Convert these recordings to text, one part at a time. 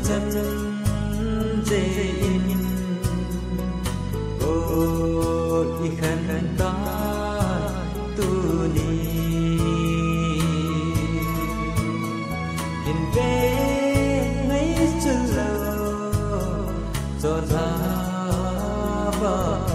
chân dễ in ô đi khăn ta tu ni hình về ngay chân lâu cho ta và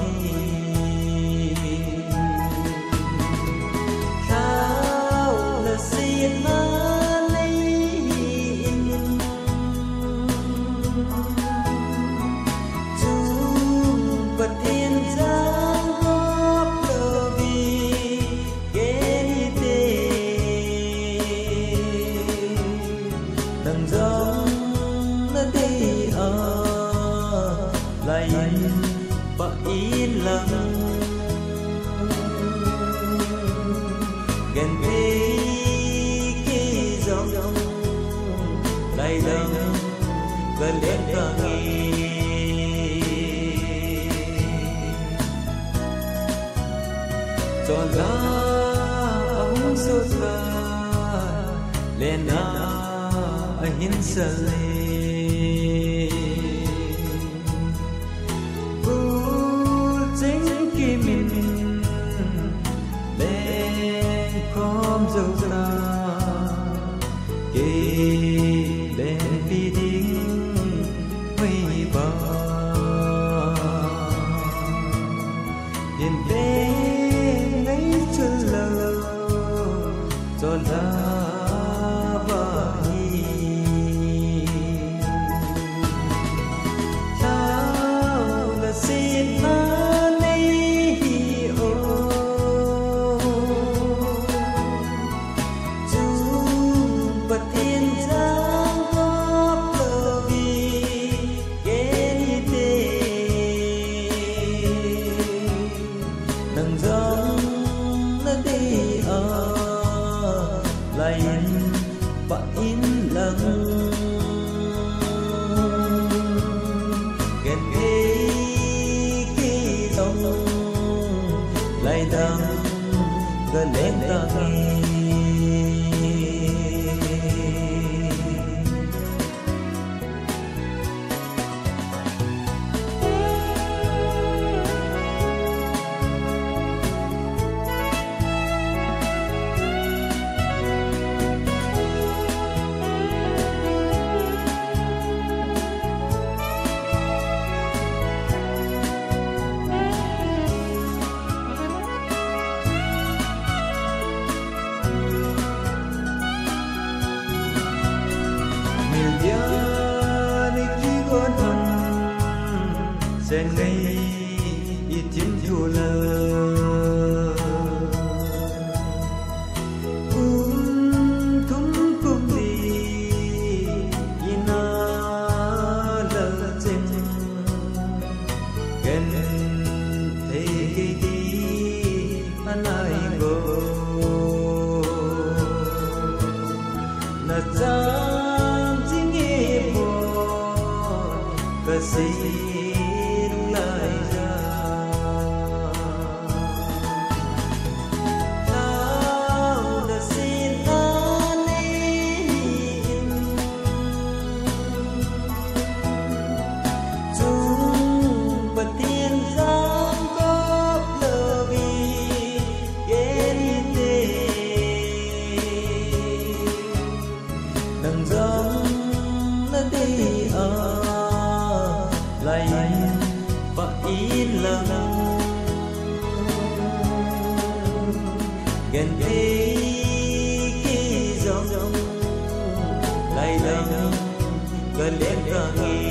và yên lặng ghen thế khi dòng lại đằng gần đến cả nghi cho lá ống sốt ra lên hin sợi mình lên không dấu ra kê lên đi đinh huy ba nhìn đến lấy chân lâu cho lá và hi sao là xin và yên lặng ghen thế khi dòng lại đằng gần lên ta nghe sen ngay itin thula thum kum đi ina la chen gen thế đi anai go na chang jing e bo ka si lại ra nào đã xin an in chung bật thiên giang góp lờ vì ghét tê đằng dòng nó đi lại và yên lặng ghen thế khi dòng lại đằng gần đến cả nghi